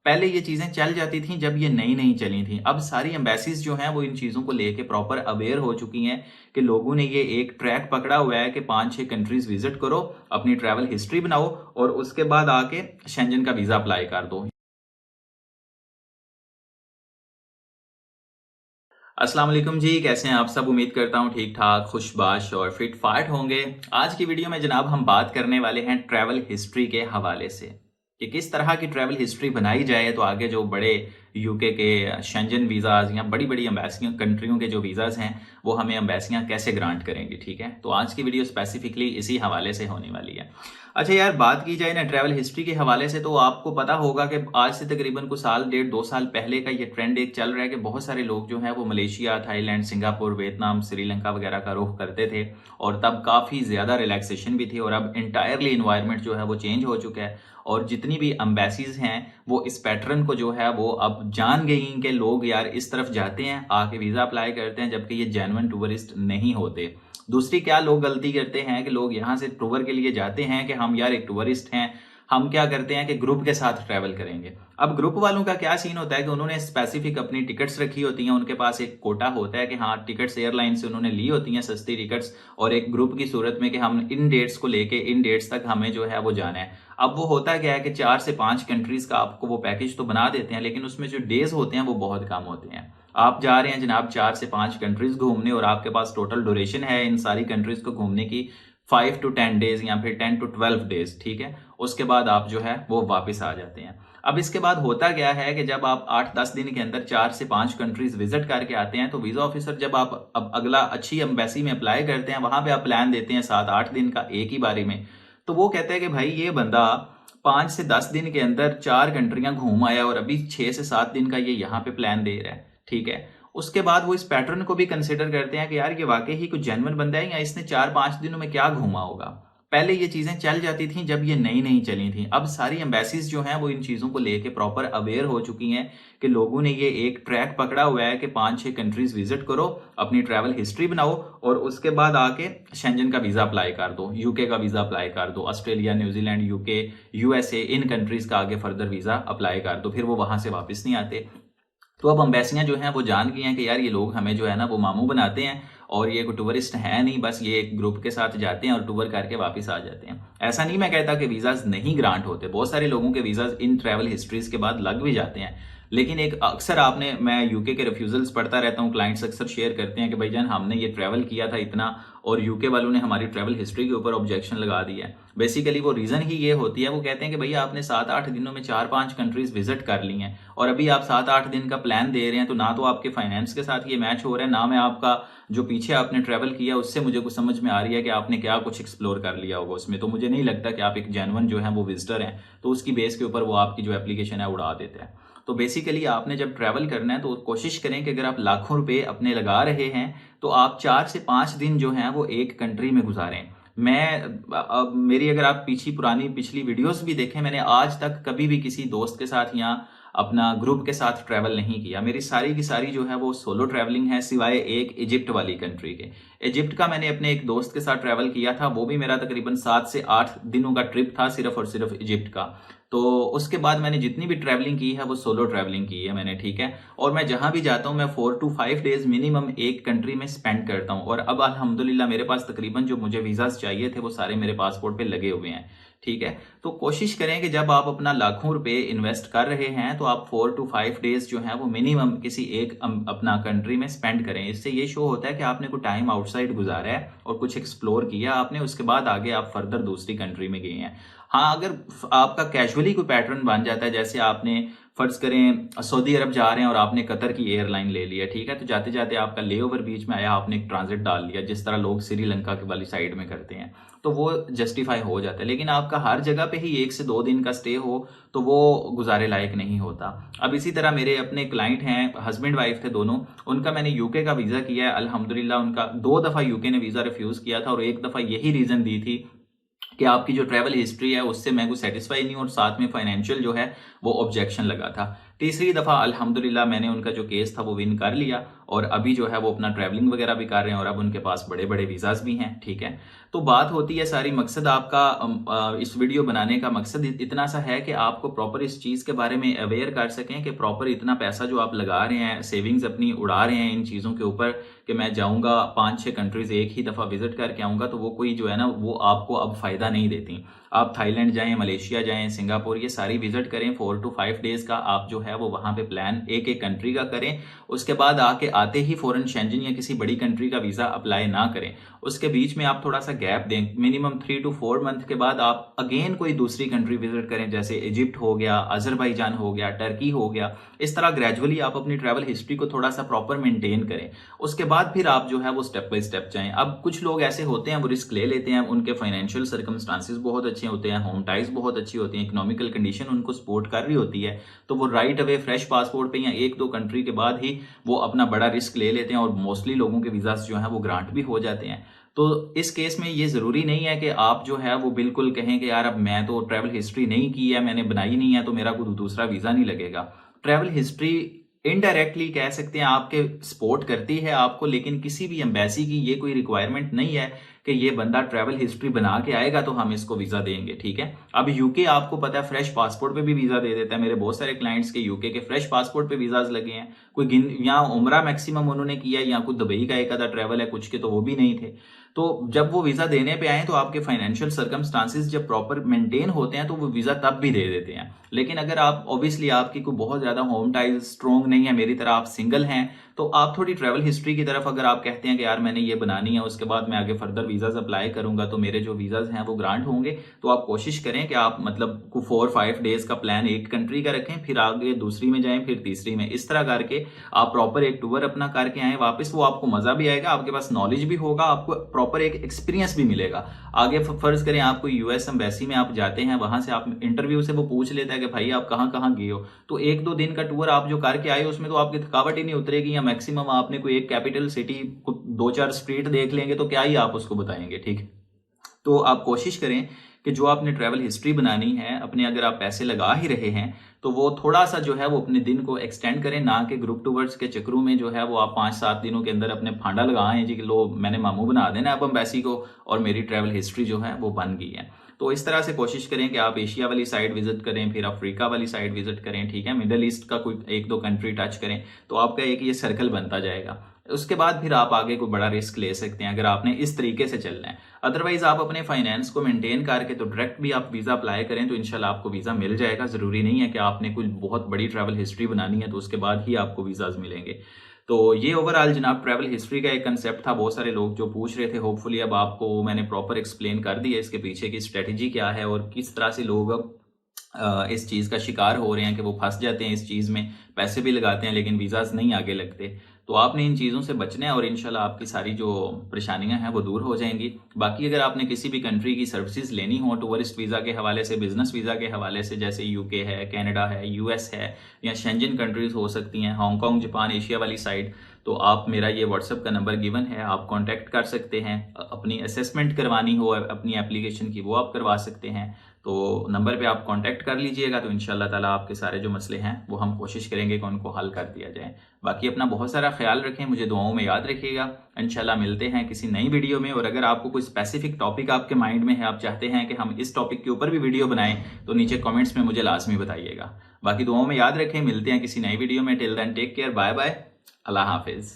पहले ये चीजें चल जाती थी जब ये नई नई चली थी। अब सारी एम्बेसीज जो हैं वो इन चीजों को लेके प्रॉपर अवेयर हो चुकी हैं कि लोगों ने ये एक ट्रैक पकड़ा हुआ है कि 5-6 कंट्रीज विजिट करो, अपनी ट्रैवल हिस्ट्री बनाओ और उसके बाद आके शेंजन का वीजा अप्लाई कर दो। अस्सलाम वालेकुम जी, कैसे हैं आप सब? उम्मीद करता हूँ ठीक ठाक, खुशबाश और फिट फाट होंगे। आज की वीडियो में जनाब हम बात करने वाले हैं ट्रैवल हिस्ट्री के हवाले से कि किस तरह की ट्रैवल हिस्ट्री बनाई जाए तो आगे जो बड़े यूके के शेंजन वीज़ाज या बड़ी बड़ी अम्बेसियों कंट्रियों के जो वीज़ाज हैं वो हमें अम्बेसियाँ कैसे ग्रांट करेंगी। ठीक है, तो आज की वीडियो स्पेसिफिकली इसी हवाले से होने वाली है। अच्छा यार, बात की जाए ना ट्रैवल हिस्ट्री के हवाले से तो आपको पता होगा कि आज से तकरीबन कुछ साल, 1.5 साल पहले का ये ट्रेंड एक चल रहा है कि बहुत सारे लोग जो हैं वो Malaysia, Thailand, Singapore, Vietnam, Sri Lanka वगैरह का रुख करते थे और तब काफ़ी ज़्यादा रिलैक्सेशन भी थी और अब इंटायरली इन्वायरमेंट जो है वो चेंज हो चुका है और जितनी भी अम्बेसीज हैं वो इस पैटर्न को जो है वो अब जान गई कि लोग यार इस तरफ जाते हैं, आके वीज़ा अप्लाई करते हैं, जबकि ये जेन्युइन टूरिस्ट नहीं होते। दूसरी क्या लोग गलती करते हैं कि लोग यहाँ से टूर के लिए जाते हैं कि हम यार एक टूरिस्ट हैं, हम क्या करते हैं कि ग्रुप के साथ ट्रैवल करेंगे। अब ग्रुप वालों का क्या सीन होता है कि उन्होंने स्पेसिफिक अपनी टिकट्स रखी होती हैं, उनके पास एक कोटा होता है कि हाँ टिकट्स एयरलाइन से उन्होंने ली होती हैं, सस्ती टिकट्स, और एक ग्रुप की सूरत में कि हम इन डेट्स को लेके इन डेट्स तक हमें जो है वो जाना है। अब वो होता क्या है कि 4 से 5 कंट्रीज का आपको वो पैकेज तो बना देते हैं, लेकिन उसमें जो डेज होते हैं वो बहुत कम होते हैं। आप जा रहे हैं जनाब 4 से 5 कंट्रीज घूमने और आपके पास टोटल ड्यूरेशन है इन सारी कंट्रीज को घूमने की 5 to 10 डेज या फिर 10 to 12 डेज। ठीक है, उसके बाद आप जो है वो वापस आ जाते हैं। अब इसके बाद होता क्या है कि जब आप 8-10 दिन के अंदर 4 से 5 कंट्रीज विजिट करके आते हैं तो वीजा ऑफिसर जब आप अब अगला अच्छी एम्बेसी में अप्लाई करते हैं, वहां पे आप प्लान देते हैं 7-8 दिन का एक ही बारी में, तो वो कहते हैं कि भाई ये बंदा 5 से 10 दिन के अंदर 4 कंट्रियां घूम आया और अभी 6 से 7 दिन का ये यहाँ पे प्लान दे रहा है। ठीक है, उसके बाद वो इस पैटर्न को भी कंसिडर करते हैं कि यार ये वाकई ही कुछ जेन्युइन बंदा है या इसने 4-5 दिनों में क्या घूमा होगा। पहले ये चीजें चल जाती थी जब ये नई नई चली थी। अब सारी एम्बेसीज जो हैं वो इन चीजों को लेके प्रॉपर अवेयर हो चुकी हैं कि लोगों ने ये एक ट्रैक पकड़ा हुआ है कि 5-6 कंट्रीज विजिट करो, अपनी ट्रैवल हिस्ट्री बनाओ और उसके बाद आके शेंजन का वीजा अप्लाई कर दो, यूके का वीजा अप्लाई कर दो, ऑस्ट्रेलिया, न्यूजीलैंड, यूके, यूएसए, इन कंट्रीज का आगे फर्दर वीजा अप्लाई कर दो, फिर वो वहां से वापस नहीं आते। तो अब अम्बेसियां जो हैं वो जान गई हैं कि यार ये लोग हमें जो है ना वो मामू बनाते हैं और ये कोई टूरिस्ट है नहीं, बस ये एक ग्रुप के साथ जाते हैं और टूर करके वापस आ जाते हैं। ऐसा नहीं मैं कहता कि वीजाज नहीं ग्रांट होते, बहुत सारे लोगों के वीजाज इन ट्रैवल हिस्ट्रीज के बाद लग भी जाते हैं, लेकिन एक अक्सर आपने, मैं यूके के रिफ्यूजल्स पढ़ता रहता हूँ, क्लाइंट्स अक्सर शेयर करते हैं कि भाईजान हमने ये ट्रैवल किया था इतना और यूके वालों ने हमारी ट्रैवल हिस्ट्री के ऊपर ऑब्जेक्शन लगा दिया है। बेसिकली वो रीजन ही ये होती है, वो कहते हैं कि भैया आपने 7-8 दिनों में 4-5 कंट्रीज विजिट कर ली हैं और अभी आप 7-8 दिन का प्लान दे रहे हैं, तो ना तो आपके फाइनेंस के साथ ये मैच हो रहा है, ना मैं आपका जो पीछे आपने ट्रैवल किया उससे मुझे कुछ समझ में आ रही है कि आपने क्या कुछ एक्सप्लोर कर लिया होगा उसमें। तो मुझे नहीं लगता कि आप एक जेन्युइन जो है वो विजिटर हैं, तो उसकी बेस के ऊपर वो आपकी जो एप्लीकेशन है उड़ा देते हैं। तो बेसिकली आपने जब ट्रैवल करना है तो कोशिश करें कि अगर आप लाखों रुपए अपने लगा रहे हैं तो आप 4 से 5 दिन जो हैं वो एक कंट्री में गुजारें। मैं अब मेरी अगर आप पिछली वीडियोस भी देखें, मैंने आज तक कभी भी किसी दोस्त के साथ या अपना ग्रुप के साथ ट्रैवल नहीं किया। मेरी सारी की सारी जो है वो सोलो ट्रैवलिंग है, सिवाय एक इजिप्ट वाली कंट्री के। इजिप्ट का मैंने अपने एक दोस्त के साथ ट्रैवल किया था, वो भी मेरा तकरीबन 7 से 8 दिनों का ट्रिप था सिर्फ और सिर्फ इजिप्ट का। तो उसके बाद मैंने जितनी भी ट्रैवलिंग की है वो सोलो ट्रैवलिंग की है मैंने। ठीक है, और मैं जहां भी जाता हूं मैं 4 to 5 डेज मिनिमम एक कंट्री में स्पेंड करता हूं और अब अल्हम्दुलिल्लाह मेरे पास तकरीबन जो मुझे वीजाज चाहिए थे वो सारे मेरे पासपोर्ट पे लगे हुए हैं। ठीक है, तो कोशिश करें कि जब आप अपना लाखों रुपए इन्वेस्ट कर रहे हैं तो आप 4 to 5 डेज जो है वो मिनिमम किसी एक अपना कंट्री में स्पेंड करें। इससे ये शो होता है कि आपने कोई टाइम आउटसाइड गुजारा है और कुछ एक्सप्लोर किया आपने, उसके बाद आगे आप फर्दर दूसरी कंट्री में गए हैं। हाँ, अगर आपका कैजुअली कोई पैटर्न बन जाता है, जैसे आपने फर्ज करें सऊदी अरब जा रहे हैं और आपने कतर की एयरलाइन ले लिया, ठीक है, तो जाते जाते आपका ले ओवर बीच में आया, आपने एक ट्रांजिट डाल लिया जिस तरह लोग श्रीलंका के वाली साइड में करते हैं, तो वो जस्टिफाई हो जाता है। लेकिन आपका हर जगह पे ही 1 से 2 दिन का स्टे हो तो वो गुजारे लायक नहीं होता। अब इसी तरह मेरे अपने क्लाइंट हैं, हस्बैंड वाइफ थे दोनों, उनका मैंने यूके का वीजा किया है, अल्हम्दुलिल्लाह उनका 2 दफा यूके ने वीजा रिफ्यूज किया था और एक दफा यही रीजन दी थी कि आपकी जो ट्रैवल हिस्ट्री है उससे मैं कुछ सेटिस्फाई नहीं हूं और साथ में फाइनेंशियल जो है वो ऑब्जेक्शन लगा था। तीसरी दफ़ा अल्हम्दुलिल्लाह मैंने उनका जो केस था वो विन कर लिया और अभी जो है वो अपना ट्रैवलिंग वगैरह भी कर रहे हैं और अब उनके पास बड़े बड़े वीज़ाज़ भी हैं। ठीक है, तो बात होती है सारी, मकसद आपका इस वीडियो बनाने का मकसद इतना सा है कि आपको प्रॉपर इस चीज़ के बारे में अवेयर कर सकें कि प्रॉपर इतना पैसा जो आप लगा रहे हैं, सेविंग्स अपनी उड़ा रहे हैं इन चीज़ों के ऊपर कि मैं जाऊंगा 5-6 कंट्रीज एक ही दफ़ा विजिट करके आऊंगा, तो वो कोई जो है ना वो आपको अब फ़ायदा नहीं देती। आप थाईलैंड जाएं, मलेशिया जाएं, सिंगापुर, ये सारी विजिट करें 4 to 5 डेज का आप जो है वो वहाँ पे प्लान एक एक कंट्री का करें। उसके बाद आते ही फॉरेन शेंजन या किसी बड़ी कंट्री का वीज़ा अप्लाई ना करें, उसके बीच में आप थोड़ा सा गैप दें, मिनिमम 3 to 4 मंथ के बाद आप अगेन कोई दूसरी कंट्री विजिट करें, जैसे इजिप्ट हो गया, अजरबैजान हो गया, टर्की हो गया। इस तरह ग्रेजुअली आप अपनी ट्रैवल हिस्ट्री को थोड़ा सा प्रॉपर मेंटेन करें, उसके बाद फिर आप जो है वो स्टेप बाय स्टेप जाएं। अब कुछ लोग ऐसे होते हैं वो रिस्क ले लेते हैं, उनके फाइनेंशियल सर्कमस्टांसिस बहुत अच्छे होते हैं, होम टाइज बहुत अच्छी होती है, इकोनॉमिकल कंडीशन उनको सपोर्ट कर रही होती है, तो वो राइट अवे फ्रेश पासपोर्ट पे या 1-2 कंट्री के बाद ही वो अपना बड़ा रिस्क ले लेते हैं और मोस्टली लोगों के वीज़ास जो हैं वो ग्रांट भी हो जाते हैं। तो इस केस में ये ज़रूरी नहीं है कि आप जो है वो बिल्कुल कहें कि यार अब मैं तो ट्रैवल हिस्ट्री नहीं की है, मैंने बनाई नहीं है, तो मेरा कोई दूसरा वीज़ा नहीं लगेगा। ट्रैवल हिस्ट्री इनडायरेक्टली कह सकते हैं आपके सपोर्ट करती है आपको, लेकिन किसी भी एम्बेसी की ये कोई रिक्वायरमेंट नहीं है कि ये बंदा ट्रैवल हिस्ट्री बना के आएगा तो हम इसको वीज़ा देंगे। ठीक है, अब यूके आपको पता है फ्रेश पासपोर्ट पे भी वीज़ा दे देता है। मेरे बहुत सारे क्लाइंट्स के यूके के फ्रेश पासपोर्ट पे वीज़ाज लगे हैं, कोई या उम्रा मैक्सिमम उन्होंने किया है या कुछ दुबई का एक आधा ट्रैवल है, कुछ के तो वो भी नहीं थे। तो जब वो वीज़ा देने पे आए तो आपके फाइनेंशियल सर्कमस्टांसिस जब प्रॉपर मेंटेन होते हैं तो वो वीज़ा तब भी दे देते हैं। लेकिन अगर आप ऑब्वियसली आपकी कोई बहुत ज़्यादा होम टाइज स्ट्रॉन्ग नहीं है, मेरी तरह आप सिंगल हैं, तो आप थोड़ी ट्रैवल हिस्ट्री की तरफ अगर आप कहते हैं कि यार मैंने ये बनानी है, उसके बाद मैं आगे फर्दर वीज़ाज अप्लाई करूंगा तो मेरे जो वीज़ाज हैं वो ग्रांट होंगे, तो आप कोशिश करें कि आप मतलब 4-5 डेज का प्लान एक कंट्री का रखें, फिर आगे दूसरी में जाएं, फिर तीसरी में, इस तरह करके आप प्रॉपर एक टूर अपना करके आएँ वापस। वो आपको मज़ा भी आएगा, आपके पास नॉलेज भी होगा, आपको प्रॉपर एक एक्सपीरियंस भी मिलेगा। आगे फर्ज करें आप कोई यूएस एम्बेसी में आप जाते हैं, वहां से आप इंटरव्यू से वो पूछ लेता है कि भाई आप कहाँ कहाँ गए हो, तो 1-2 दिन का टूर आप जो करके आए उसमें तो आपकी थकावट ही नहीं उतरेगी, या मैक्सिमम आपने कोई एक कैपिटल सिटी 2-4 स्ट्रीट देख लेंगे तो क्या ही आप उसको बताएंगे। ठीक, तो आप कोशिश करें कि जो आपने ट्रैवल हिस्ट्री बनानी है अपने, अगर आप पैसे लगा ही रहे हैं तो वो थोड़ा सा जो है वो अपने दिन को एक्सटेंड करें, ना कि ग्रुप टूवर्स के चक्रों में जो है वो आप 5-7 दिनों के अंदर अपने फांडा लगाएं जी कि लो मैंने मामू बना देना अब एम्बेसी को और मेरी ट्रैवल हिस्ट्री जो है वो बन गई है। तो इस तरह से कोशिश करें कि आप एशिया वाली साइड विजिट करें, फिर अफ्रीका वाली साइड विजिट करें, ठीक है, मिडल ईस्ट का कोई 1-2 कंट्री टच करें, तो आपका एक ये सर्कल बनता जाएगा। उसके बाद फिर आप आगे कोई बड़ा रिस्क ले सकते हैं अगर आपने इस तरीके से चलना है। अदरवाइज आप अपने फाइनेंस को मेंटेन करके तो डायरेक्ट भी आप वीज़ा अप्लाई करें तो इंशाल्लाह आपको वीज़ा मिल जाएगा। ज़रूरी नहीं है कि आपने कोई बहुत बड़ी ट्रैवल हिस्ट्री बनानी है तो उसके बाद ही आपको वीज़ाज मिलेंगे। तो ये ओवरऑल जनाब ट्रैवल हिस्ट्री का एक कंसेप्ट था। बहुत सारे लोग जो पूछ रहे थे, होपफुली अब आपको मैंने प्रॉपर एक्सप्लेन कर दिया इसके पीछे की स्ट्रेटजी क्या है और किस तरह से लोग अब इस चीज़ का शिकार हो रहे हैं कि वो फंस जाते हैं इस चीज़ में, पैसे भी लगाते हैं लेकिन वीज़ाज नहीं आगे लगते। तो आपने इन चीज़ों से बचना है और इंशाल्लाह आपकी सारी जो परेशानियां हैं वो दूर हो जाएंगी। बाकी अगर आपने किसी भी कंट्री की सर्विसेज लेनी हो टूरिस्ट वीज़ा के हवाले से, बिजनेस वीज़ा के हवाले से, जैसे यूके है, कनाडा है, यूएस है, या शेंजन कंट्रीज हो सकती हैं, हांगकॉन्ग, जापान, एशिया वाली साइड, तो आप मेरा ये व्हाट्सएप का नंबर गिवन है, आप कांटेक्ट कर सकते हैं। अपनी असेसमेंट करवानी हो अपनी एप्लीकेशन की वो आप करवा सकते हैं, तो नंबर पे आप कांटेक्ट कर लीजिएगा। तो इंशाल्लाह ताला आपके सारे जो मसले हैं वो हम कोशिश करेंगे कि उनको हल कर दिया जाए। बाकी अपना बहुत सारा ख्याल रखें, मुझे दुआओं में याद रखिएगा। इंशाल्लाह मिलते हैं किसी नई वीडियो में। और अगर आपको कोई स्पेसिफिक टॉपिक आपके माइंड में है, आप चाहते हैं कि हम इस टॉपिक के ऊपर भी वीडियो बनाएं, तो नीचे कमेंट्स में मुझे लाजमी बताइएगा। बाकी दुआओं में याद रखें, मिलते हैं किसी नई वीडियो में। Till then take care, bye bye, अल्लाह हाफिज़।